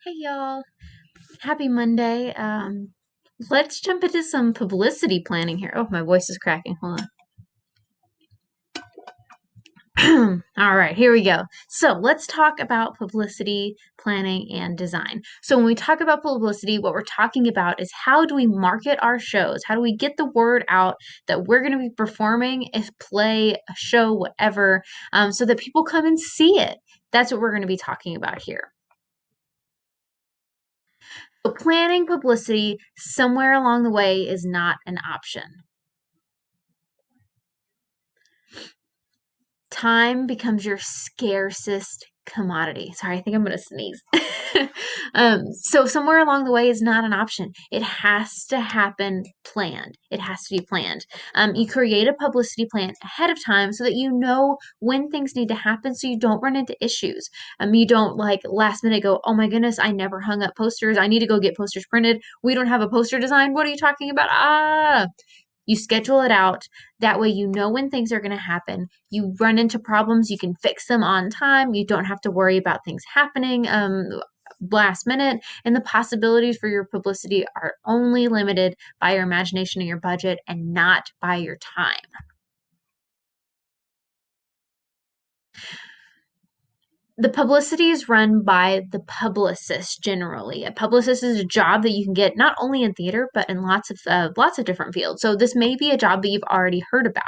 Hey y'all, happy Monday. Let's jump into some publicity planning here. Oh, my voice is cracking. Hold on. All right, here we go. So let's talk about publicity planning and design. So when we talk about publicity, what we're talking about is how do we market our shows? How do we get the word out that we're going to be performing a play, a show, whatever, so that people come and see it? That's what we're going to be talking about here. So planning publicity somewhere along the way is not an option. Time becomes your scarcest commodity. Sorry, I think I'm going to sneeze. So somewhere along the way is not an option. It has to happen planned. It has to be planned. You create a publicity plan ahead of time so that you know when things need to happen so you don't run into issues. You don't like last minute go, oh my goodness, I never hung up posters. I need to go get posters printed. We don't have a poster design. What are you talking about? You schedule it out. That way, you know when things are going to happen. You run into problems, you can fix them on time. You don't have to worry about things happening last minute. And the possibilities for your publicity are only limited by your imagination and your budget and not by your time. The publicity is run by the publicist generally. A publicist is a job that you can get not only in theater but in lots of different fields. So this may be a job that you've already heard about.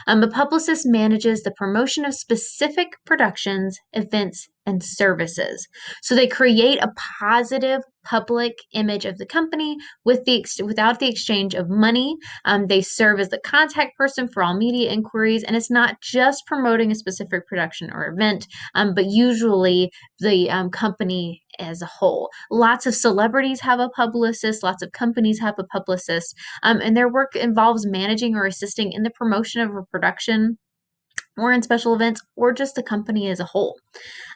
A publicist manages the promotion of specific productions, events, and services. So they create a positive public image of the company without the exchange of money. They serve as the contact person for all media inquiries, and it's not just promoting a specific production or event, but usually the company as a whole. Lots of celebrities have a publicist, lots of companies have a publicist, and their work involves managing or assisting in the promotion of a production or in special events or just the company as a whole.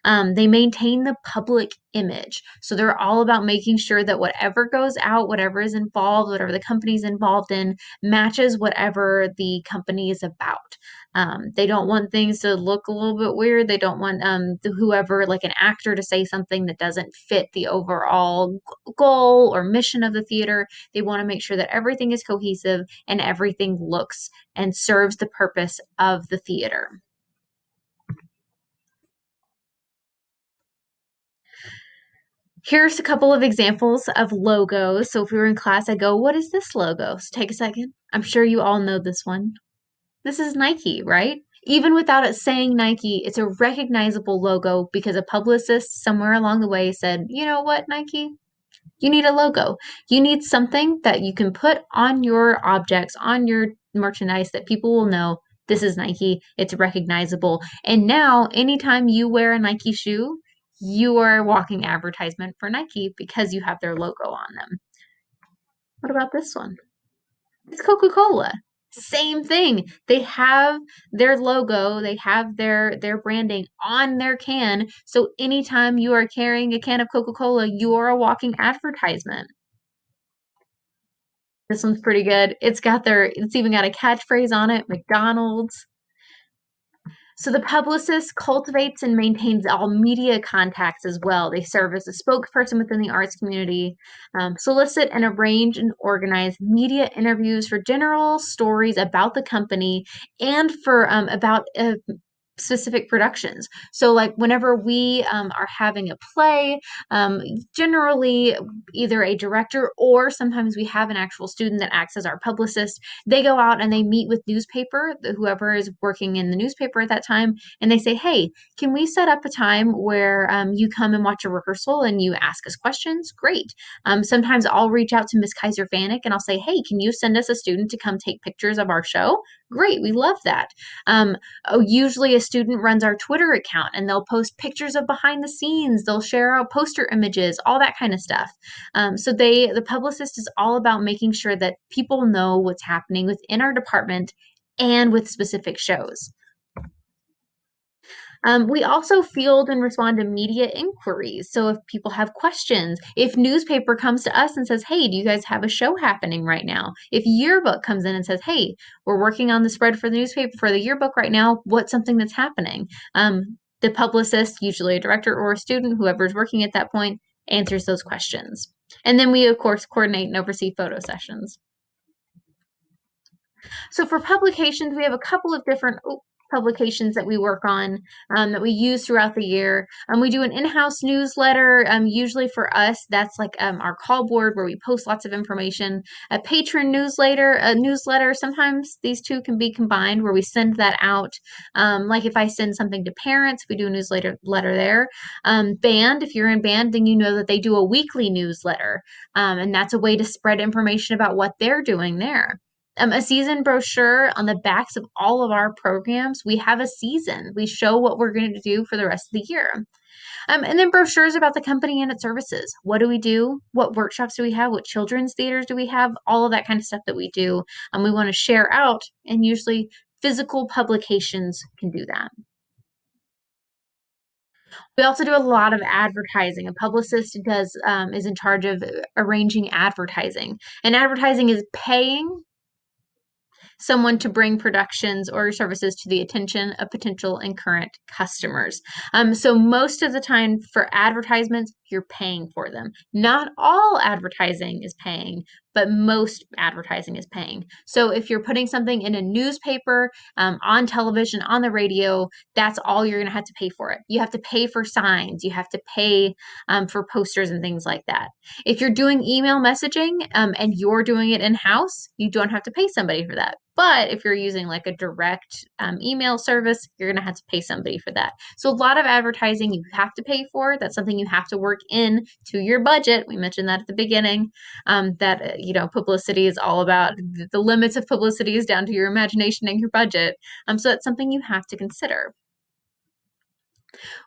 They maintain the public image. So they're all about making sure that whatever goes out, whatever is involved, whatever the company's involved in, matches whatever the company is about. They don't want things to look a little bit weird. They don't want whoever, like an actor, to say something that doesn't fit the overall goal or mission of the theater. They want to make sure that everything is cohesive and everything looks and serves the purpose of the theater. Here's a couple of examples of logos. So if we were in class, I'd go, what is this logo? So take a second. I'm sure you all know this one. This is Nike, right? Even without it saying Nike, it's a recognizable logo because a publicist somewhere along the way said, you know what, Nike? You need a logo. You need something that you can put on your objects, on your merchandise that people will know this is Nike. It's recognizable. And now, anytime you wear a Nike shoe, you are a walking advertisement for Nike because you have their logo on them. What about this one? It's Coca-Cola. Same thing. They have their logo, they have their branding on their can. So anytime you are carrying a can of Coca-Cola, you are a walking advertisement. This one's pretty good. It's even got a catchphrase on it, McDonald's. So the publicist cultivates and maintains all media contacts as well. They serve as a spokesperson within the arts community, solicit and arrange and organize media interviews for general stories about the company and for about specific productions. So, like whenever we are having a play, generally either a director or sometimes we have an actual student that acts as our publicist. They go out and they meet with newspaper, whoever is working in the newspaper at that time, and they say, "Hey, can we set up a time where you come and watch a rehearsal and you ask us questions?" Great. Sometimes I'll reach out to Miss Kaiser Vanek and I'll say, "Hey, can you send us a student to come take pictures of our show?" Great, we love that. Usually, a student runs our Twitter account and they'll post pictures of behind the scenes. They'll share our poster images, all that kind of stuff. The publicist is all about making sure that people know what's happening within our department and with specific shows. We also field and respond to media inquiries. So if people have questions, if newspaper comes to us and says, "Hey, do you guys have a show happening right now?" If yearbook comes in and says, "Hey, we're working on the spread for the newspaper for the yearbook right now. What's something that's happening?" The publicist, usually a director or a student, whoever's working at that point, answers those questions. And then we, of course, coordinate and oversee photo sessions. So for publications, we have a couple of different publications that we work on that we use throughout the year. We do an in-house newsletter. Usually for us, that's like our call board where we post lots of information. A patron newsletter. Sometimes these two can be combined where we send that out. Like if I send something to parents, we do a newsletter there. Band, if you're in band, then you know that they do a weekly newsletter. And that's a way to spread information about what they're doing there. A season brochure on the backs of all of our programs. We have a season. We show what we're going to do for the rest of the year. And then brochures about the company and its services. What do we do? What workshops do we have? What children's theaters do we have? All of that kind of stuff that we do. We want to share out, and usually physical publications can do that. We also do a lot of advertising. A publicist is in charge of arranging advertising, and advertising is paying someone to bring productions or services to the attention of potential and current customers. So most of the time for advertisements, you're paying for them. Not all advertising is paying, but most advertising is paying. So if you're putting something in a newspaper, on television, on the radio, that's all you're going to have to pay for it. You have to pay for signs. You have to pay for posters and things like that. If you're doing email messaging and you're doing it in-house, you don't have to pay somebody for that. But if you're using like a direct email service, you're going to have to pay somebody for that. So a lot of advertising you have to pay for. That's something you have to work in to your budget. We mentioned that at the beginning, that, publicity is all about the limits of publicity is down to your imagination and your budget. So that's something you have to consider.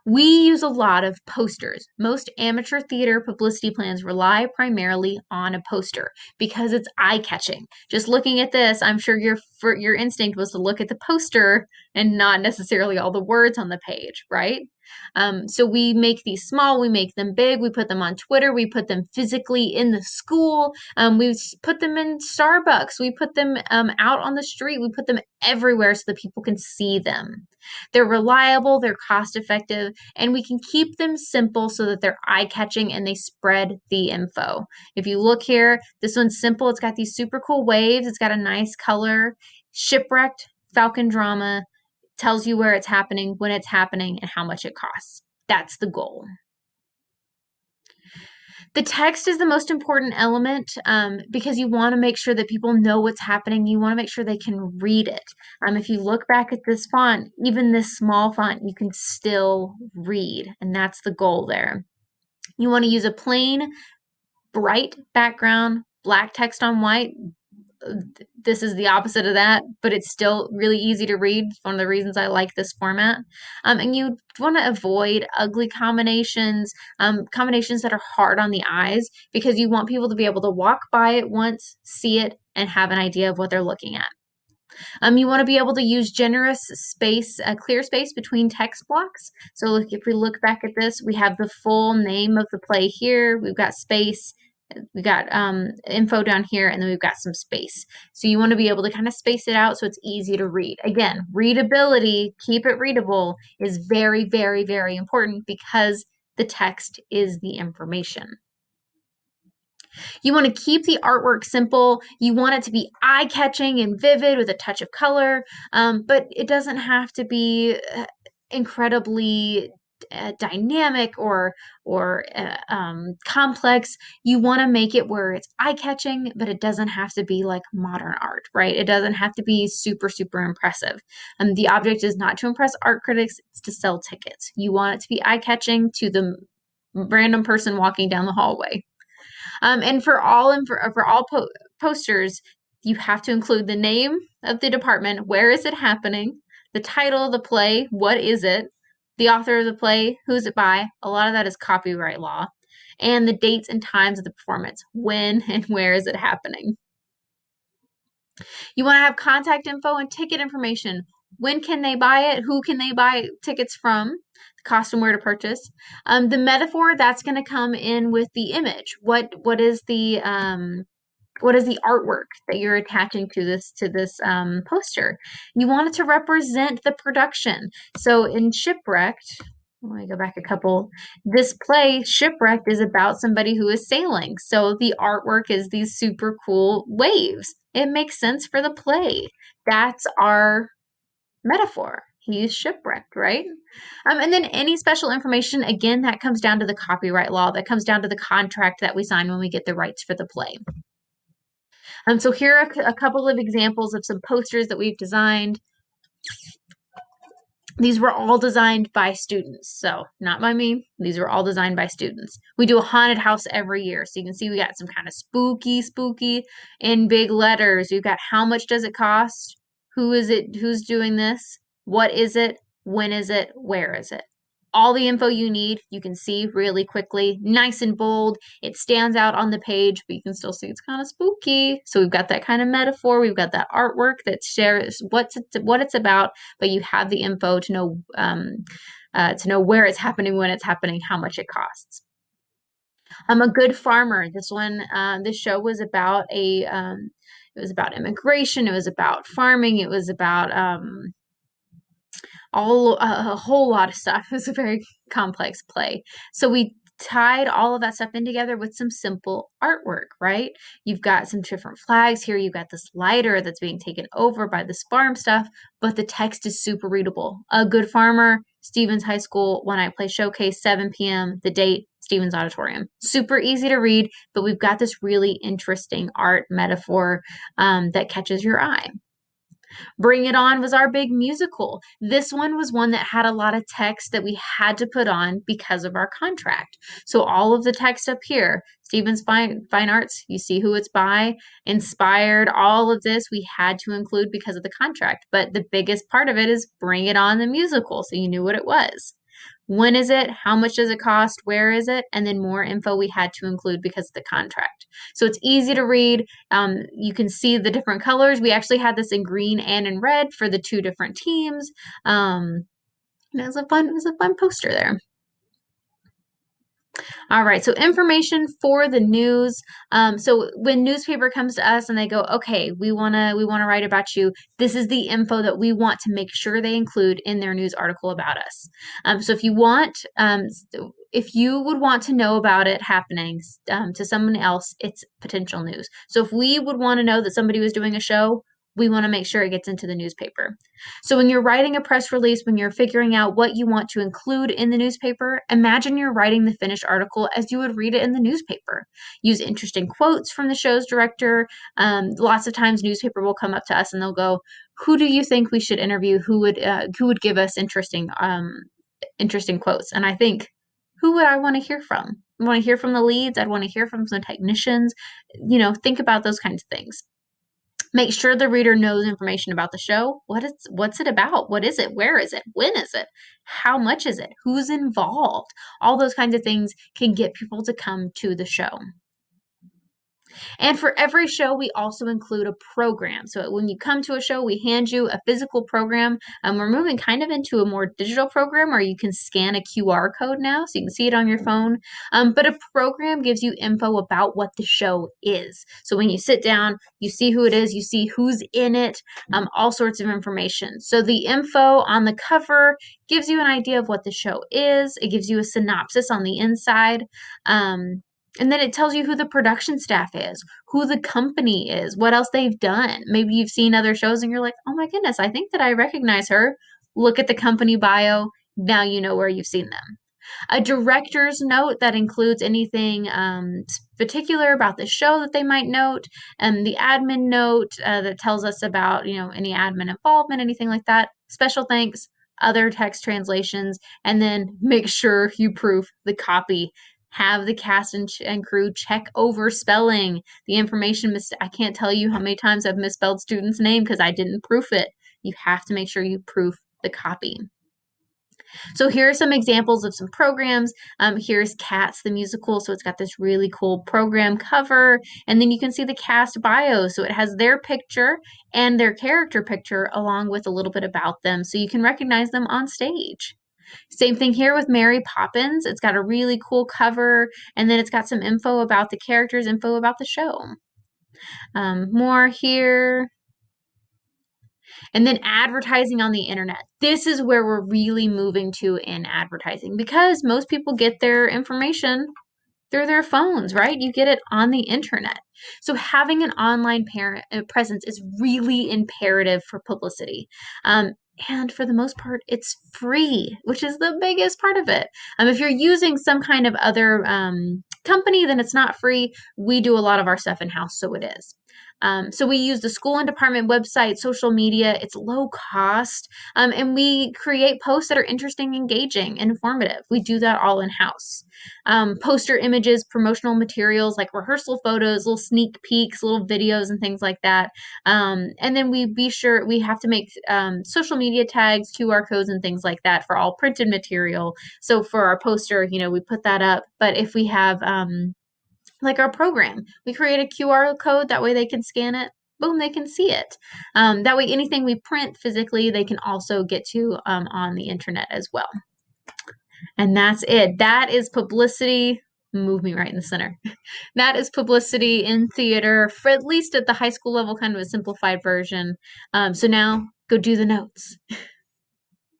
We use a lot of posters. Most amateur theater publicity plans rely primarily on a poster because it's eye-catching. Just looking at this, I'm sure your instinct was to look at the poster and not necessarily all the words on the page, right? So we make these small, we make them big, we put them on Twitter, we put them physically in the school, we put them in Starbucks, we put them out on the street, we put them everywhere so that people can see them. They're reliable, they're cost effective, and we can keep them simple so that they're eye catching and they spread the info. If you look here, this one's simple. It's got these super cool waves. It's got a nice color. Shipwrecked Falcon drama tells you where it's happening, when it's happening, and how much it costs. That's the goal. The text is the most important element because you want to make sure that people know what's happening. You want to make sure they can read it. If you look back at this font, even this small font, you can still read, and that's the goal there. You want to use a plain, bright background, black text on white. This is the opposite of that, but it's still really easy to read. It's one of the reasons I like this format. And you want to avoid ugly combinations, combinations that are hard on the eyes, because you want people to be able to walk by it once, see it, and have an idea of what they're looking at. You want to be able to use generous space, clear space between text blocks. So look, if we look back at this, we have the full name of the play here. We've got space. We got info down here, and then we've got some space. So you want to be able to kind of space it out so it's easy to read. Again, readability, keep it readable, is very, very, very important because the text is the information. You want to keep the artwork simple. You want it to be eye-catching and vivid with a touch of color, but it doesn't have to be incredibly dynamic or complex. You want to make it where it's eye-catching, but it doesn't have to be like modern art, right? It doesn't have to be super, super impressive. The object is not to impress art critics, it's to sell tickets. You want it to be eye-catching to the random person walking down the hallway. And for all posters, you have to include the name of the department, where is it happening, the title of the play, what is it, the author of the play, who's it by, a lot of that is copyright law, and the dates and times of the performance, when and where is it happening. You want to have contact info and ticket information. When can they buy it? Who can they buy tickets from? The cost and where to purchase. The metaphor, that's going to come in with the image. What is the artwork that you're attaching to this poster? You want it to represent the production. So in Shipwrecked, Let me go back a couple. This play, Shipwrecked, is about somebody who is sailing. So the artwork is these super cool waves. It makes sense for the play. That's our metaphor. He's shipwrecked, right? And then any special information, again, that comes down to the copyright law, that comes down to the contract that we sign when we get the rights for the play. So here are a couple of examples of some posters that we've designed. These were all designed by students, so not by me. These were all designed by students. We do a haunted house every year, so you can see we got some kind of spooky in big letters. We've got how much does it cost? Who is it? Who's doing this? What is it? When is it? Where is it? All the info you need, you can see really quickly, nice and bold. It stands out on the page, but you can still see it's kind of spooky. So we've got that kind of metaphor. We've got that artwork that shares what it's about, but you have the info to know where it's happening, when it's happening, how much it costs. I'm a good farmer. This show was about it was about immigration. It was about farming. It was about a whole lot of stuff. It was a very complex play. So we tied all of that stuff in together with some simple artwork, right? You've got some different flags here. You've got this lighter that's being taken over by this farm stuff, but the text is super readable. A Good Farmer, Stevens High School, When I Play Showcase, 7 p.m., the date, Stevens Auditorium. Super easy to read, but we've got this really interesting art metaphor that catches your eye. Bring It On was our big musical. This one was one that had a lot of text that we had to put on because of our contract. So all of the text up here, Stevens Fine Arts, you see who it's by, inspired, all of this we had to include because of the contract. But the biggest part of it is Bring It On the musical, so you knew what it was. When is it? How much does it cost? Where is it? And then more info we had to include because of the contract. So it's easy to read. You can see the different colors. We actually had this in green and in red for the two different teams. It was a fun poster there. All right, so information for the news. So when newspaper comes to us and they go, okay, we wanna write about you. This is the info that we want to make sure they include in their news article about us. So if you would want to know about it happening to someone else, it's potential news. So if we would want to know that somebody was doing a show, we want to make sure it gets into the newspaper. So when you're writing a press release, when you're figuring out what you want to include in the newspaper, imagine you're writing the finished article as you would read it in the newspaper. Use interesting quotes from the show's director. Lots of times newspaper will come up to us and they'll go, who do you think we should interview? Who would give us interesting quotes? And I think, who would I want to hear from? I want to hear from the leads. I'd want to hear from some technicians. Think about those kinds of things. Make sure the reader knows information about the show. What's it about? What is it? Where is it? When is it? How much is it? Who's involved? All those kinds of things can get people to come to the show. And for every show, we also include a program. So when you come to a show, we hand you a physical program. We're moving kind of into a more digital program where you can scan a QR code now, so you can see it on your phone. But a program gives you info about what the show is. So when you sit down, you see who it is, you see who's in it, all sorts of information. So the info on the cover gives you an idea of what the show is. It gives you a synopsis on the inside. And then it tells you who the production staff is, who the company is, what else they've done. Maybe you've seen other shows and you're like, oh my goodness, I think that I recognize her. Look at the company bio. Now you know where you've seen them. A director's note that includes anything particular about the show that they might note, and the admin note that tells us about any admin involvement, anything like that. Special thanks, other text translations, and then make sure you proof the copy. Have the cast and crew check over spelling. The information, I can't tell you how many times I've misspelled students' name because I didn't proof it. You have to make sure you proof the copy. So here are some examples of some programs. Here's Cats, the musical. So it's got this really cool program cover. And then you can see the cast bio. So it has their picture and their character picture along with a little bit about them. So you can recognize them on stage. Same thing here with Mary Poppins. It's got a really cool cover, and then it's got some info about the characters, info about the show. More here. And then advertising on the internet. This is where we're really moving to in advertising because most people get their information through their phones, right? You get it on the internet. So having an online presence is really imperative for publicity. And for the most part, it's free, which is the biggest part of it. If you're using some kind of other company, then it's not free. We do a lot of our stuff in house, so it is. So we use the school and department website, social media. It's low cost, and we create posts that are interesting, engaging, and informative. We do that all in house. Poster images, promotional materials like rehearsal photos, little sneak peeks, little videos, and things like that. And then we have to make social media tags, QR codes, and things like that for all printed material. So for our poster, we put that up. But if we have like our program, we create a QR code that way they can scan it. Boom, they can see it. That way, anything we print physically, they can also get to on the internet as well. And that's it. That is publicity. Move me right in the center. That is publicity in theater, for at least at the high school level, kind of a simplified version. So now go do the notes.